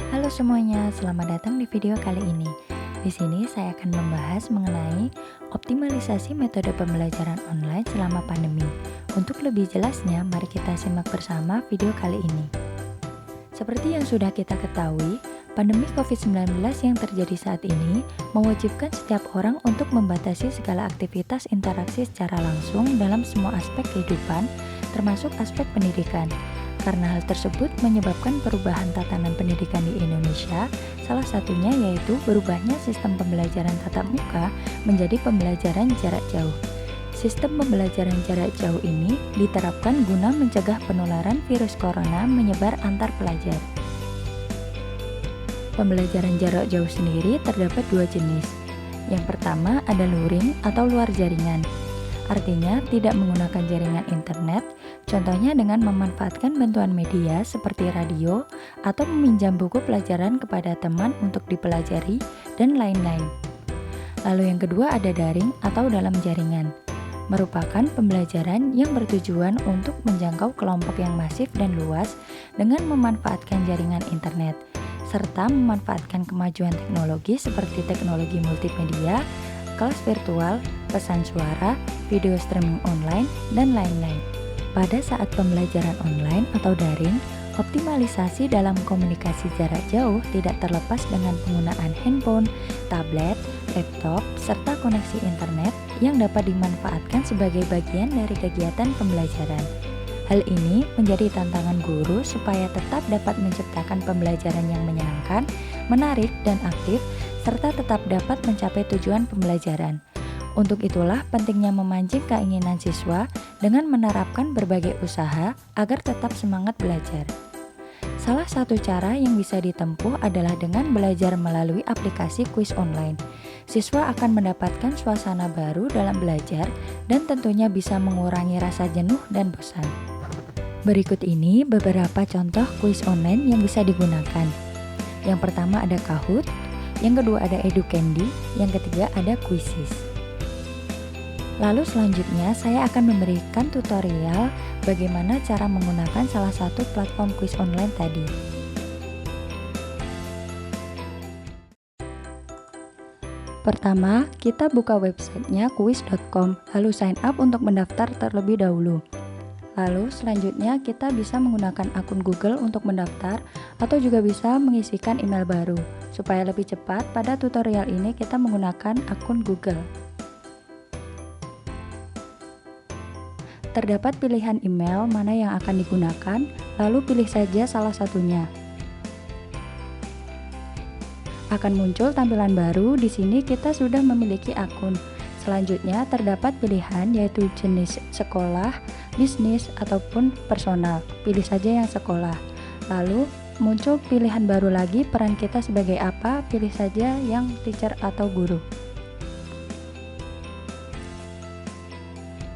Halo semuanya, selamat datang di video kali ini. Di sini saya akan membahas mengenai optimalisasi metode pembelajaran online selama pandemi. Untuk lebih jelasnya, mari kita simak bersama video kali ini. Seperti yang sudah kita ketahui, pandemi COVID-19 yang terjadi saat ini mewajibkan setiap orang untuk membatasi segala aktivitas interaksi secara langsung dalam semua aspek kehidupan, termasuk aspek pendidikan. Karena hal tersebut menyebabkan perubahan tatanan pendidikan di Indonesia, salah satunya yaitu berubahnya sistem pembelajaran tatap muka menjadi pembelajaran jarak jauh. Sistem pembelajaran jarak jauh ini diterapkan guna mencegah penularan virus corona menyebar antar pelajar. Pembelajaran jarak jauh sendiri terdapat dua jenis. Yang pertama ada luring atau luar jaringan. Artinya tidak menggunakan jaringan internet, contohnya dengan memanfaatkan bantuan media seperti radio atau meminjam buku pelajaran kepada teman untuk dipelajari, dan lain-lain. Lalu yang kedua ada daring atau dalam jaringan. Merupakan pembelajaran yang bertujuan untuk menjangkau kelompok yang masif dan luas dengan memanfaatkan jaringan internet, serta memanfaatkan kemajuan teknologi seperti teknologi multimedia, kelas virtual, pesan suara, video streaming online, dan lain-lain. Pada saat pembelajaran online atau daring, optimalisasi dalam komunikasi jarak jauh tidak terlepas dengan penggunaan handphone, tablet, laptop, serta koneksi internet yang dapat dimanfaatkan sebagai bagian dari kegiatan pembelajaran. Hal ini menjadi tantangan guru supaya tetap dapat menciptakan pembelajaran yang menyenangkan, menarik, dan aktif, serta tetap dapat mencapai tujuan pembelajaran. Untuk itulah pentingnya memancing keinginan siswa dengan menerapkan berbagai usaha agar tetap semangat belajar. Salah satu cara yang bisa ditempuh adalah dengan belajar melalui aplikasi kuis online. Siswa akan mendapatkan suasana baru dalam belajar dan tentunya bisa mengurangi rasa jenuh dan bosan. Berikut ini beberapa contoh kuis online yang bisa digunakan. Yang pertama ada Kahoot, yang kedua ada Educandy, yang ketiga ada Quizizz. Lalu selanjutnya saya akan memberikan tutorial bagaimana cara menggunakan salah satu platform kuis online tadi. Pertama, kita buka websitenya quiz.com, lalu sign up untuk mendaftar terlebih dahulu. Lalu selanjutnya kita bisa menggunakan akun Google untuk mendaftar atau juga bisa mengisikan email baru. Supaya lebih cepat, pada tutorial ini kita menggunakan akun Google. Terdapat pilihan email mana yang akan digunakan, lalu pilih saja salah satunya. Akan muncul tampilan baru. Di sini kita sudah memiliki akun. Selanjutnya terdapat pilihan yaitu jenis sekolah, bisnis, ataupun personal. Pilih saja yang sekolah. Lalu muncul pilihan baru lagi, peran kita sebagai apa, pilih saja yang teacher atau guru.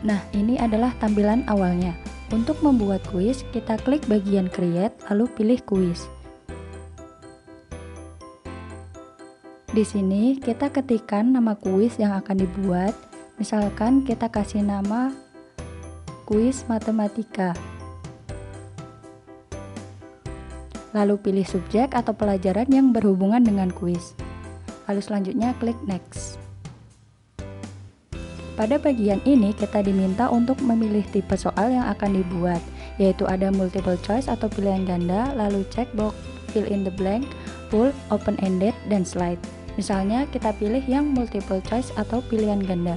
Nah, ini adalah tampilan awalnya. Untuk membuat kuis, kita klik bagian create, lalu pilih kuis. Di sini kita ketikkan nama kuis yang akan dibuat. Misalkan kita kasih nama kuis matematika. Lalu pilih subjek atau pelajaran yang berhubungan dengan kuis. Lalu selanjutnya klik next. Pada bagian ini kita diminta untuk memilih tipe soal yang akan dibuat, yaitu ada multiple choice atau pilihan ganda, lalu checkbox, fill in the blank, full, open-ended, dan slide. Misalnya kita pilih yang multiple choice atau pilihan ganda.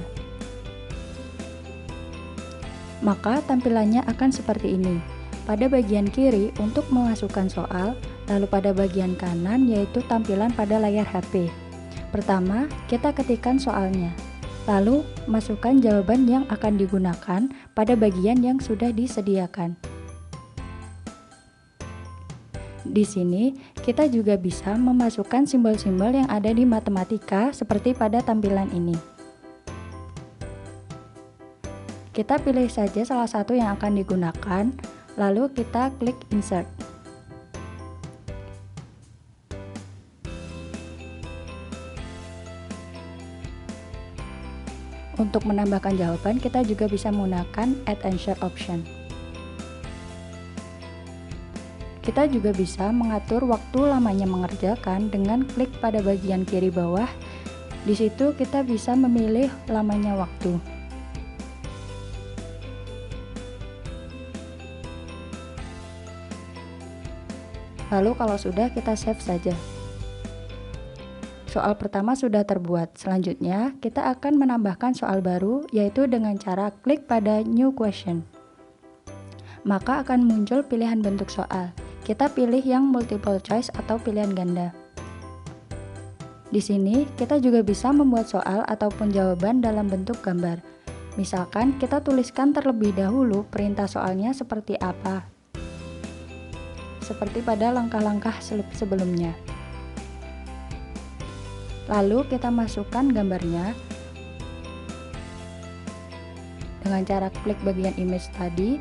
Maka tampilannya akan seperti ini. Pada bagian kiri untuk memasukkan soal, lalu pada bagian kanan yaitu tampilan pada layar HP. Pertama, kita ketikkan soalnya. Lalu, masukkan jawaban yang akan digunakan pada bagian yang sudah disediakan. Di sini, kita juga bisa memasukkan simbol-simbol yang ada di matematika seperti pada tampilan ini. Kita pilih saja salah satu yang akan digunakan, lalu kita klik insert. Untuk menambahkan jawaban, kita juga bisa menggunakan add answer option. Kita juga bisa mengatur waktu lamanya mengerjakan dengan klik pada bagian kiri bawah. Di situ kita bisa memilih lamanya waktu. Lalu kalau sudah, kita save saja. Soal pertama sudah terbuat. Selanjutnya, kita akan menambahkan soal baru, yaitu dengan cara klik pada New Question. Maka akan muncul pilihan bentuk soal. Kita pilih yang multiple choice atau pilihan ganda. Di sini, kita juga bisa membuat soal ataupun jawaban dalam bentuk gambar. Misalkan, kita tuliskan terlebih dahulu perintah soalnya seperti apa. Seperti pada langkah-langkah sebelumnya. Lalu kita masukkan gambarnya dengan cara klik bagian image tadi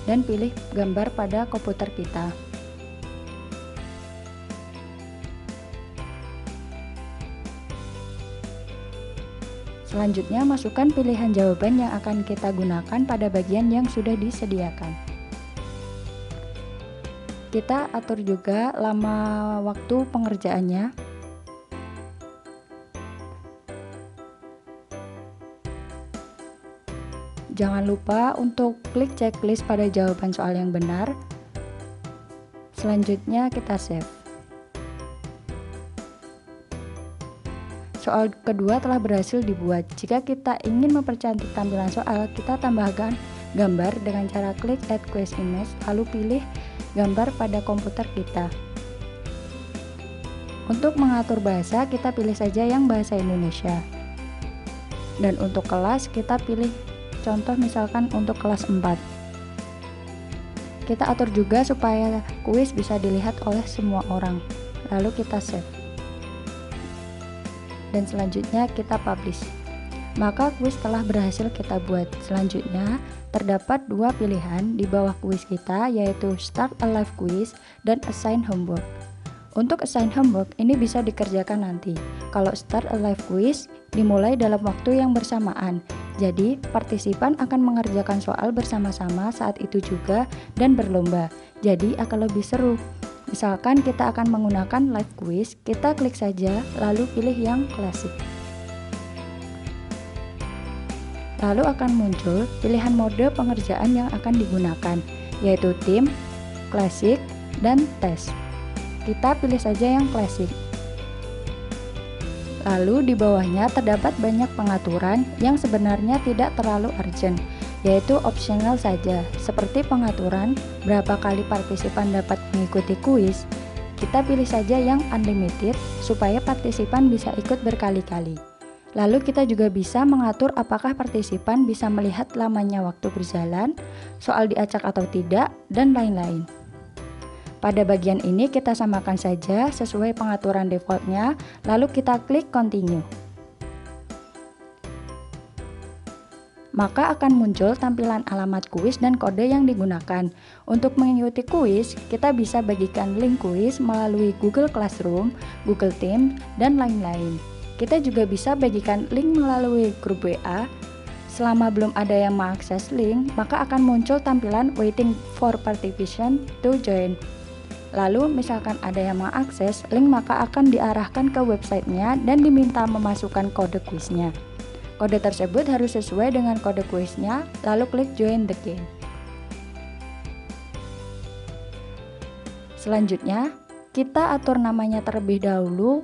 dan pilih gambar pada komputer kita. Selanjutnya, masukkan pilihan jawaban yang akan kita gunakan pada bagian yang sudah disediakan. Kita atur juga lama waktu pengerjaannya. Jangan lupa untuk klik checklist pada jawaban soal yang benar. Selanjutnya kita save. Soal kedua telah berhasil dibuat. Jika kita ingin mempercantik tampilan soal, kita tambahkan gambar dengan cara klik Add Quest Image, lalu pilih gambar pada komputer kita. Untuk mengatur bahasa, kita pilih saja yang bahasa Indonesia. Dan untuk kelas, kita pilih contoh misalkan untuk kelas 4. Kita atur juga supaya kuis bisa dilihat oleh semua orang. Lalu kita save. Dan selanjutnya kita publish. Maka kuis telah berhasil kita buat. Selanjutnya terdapat dua pilihan di bawah kuis kita, yaitu Start a Live Quiz dan Assign Homework. Untuk assign homework ini bisa dikerjakan nanti. Kalau start a live quiz dimulai dalam waktu yang bersamaan. Jadi partisipan akan mengerjakan soal bersama-sama saat itu juga dan berlomba. Jadi akan lebih seru. Misalkan kita akan menggunakan live quiz, kita klik saja lalu pilih yang klasik. Lalu akan muncul pilihan mode pengerjaan yang akan digunakan, yaitu tim, klasik, dan tes. Kita pilih saja yang klasik. Lalu di bawahnya terdapat banyak pengaturan yang sebenarnya tidak terlalu urgent, yaitu optional saja, seperti pengaturan berapa kali partisipan dapat mengikuti kuis. Kita pilih saja yang unlimited supaya partisipan bisa ikut berkali-kali. Lalu kita juga bisa mengatur apakah partisipan bisa melihat lamanya waktu berjalan, soal diacak atau tidak, dan lain-lain. Pada bagian ini kita samakan saja sesuai pengaturan defaultnya, lalu kita klik continue. Maka akan muncul tampilan alamat kuis dan kode yang digunakan. Untuk mengikuti kuis, kita bisa bagikan link kuis melalui Google Classroom, Google Teams, dan lain-lain. Kita juga bisa bagikan link melalui grup WA. Selama belum ada yang mengakses link, maka akan muncul tampilan waiting for participant to join. Lalu misalkan ada yang mengakses link, maka akan diarahkan ke websitenya dan diminta memasukkan kode kuisnya. Kode tersebut harus sesuai dengan kode kuisnya, lalu klik join the game. Selanjutnya, kita atur namanya terlebih dahulu.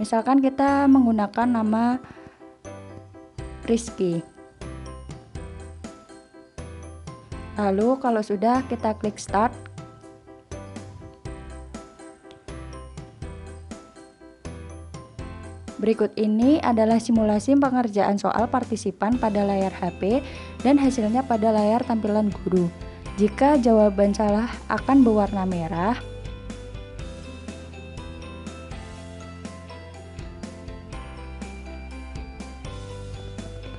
Misalkan kita menggunakan nama Rizky. Lalu kalau sudah, kita klik start. Berikut ini adalah simulasi pengerjaan soal partisipan pada layar HP dan hasilnya pada layar tampilan guru. Jika jawaban salah akan berwarna merah.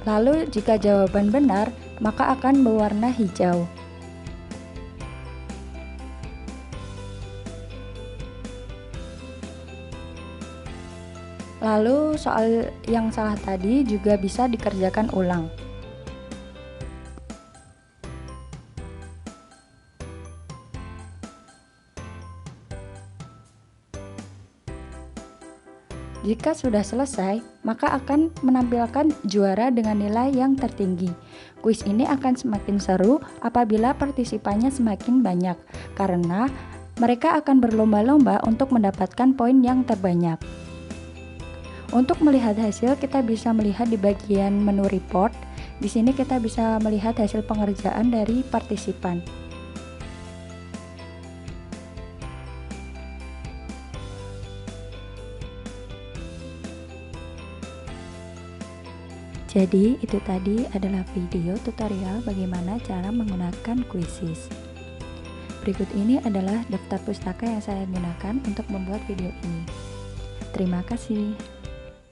Lalu jika jawaban benar, maka akan berwarna hijau. Lalu soal yang salah tadi juga bisa dikerjakan ulang. Jika sudah selesai, maka akan menampilkan juara dengan nilai yang tertinggi. Kuis ini akan semakin seru apabila partisipannya semakin banyak, karena mereka akan berlomba-lomba untuk mendapatkan poin yang terbanyak. Untuk melihat hasil, kita bisa melihat di bagian menu report. Di sini kita bisa melihat hasil pengerjaan dari partisipan. Jadi, itu tadi adalah video tutorial bagaimana cara menggunakan Quizizz. Berikut ini adalah daftar pustaka yang saya gunakan untuk membuat video ini. Terima kasih.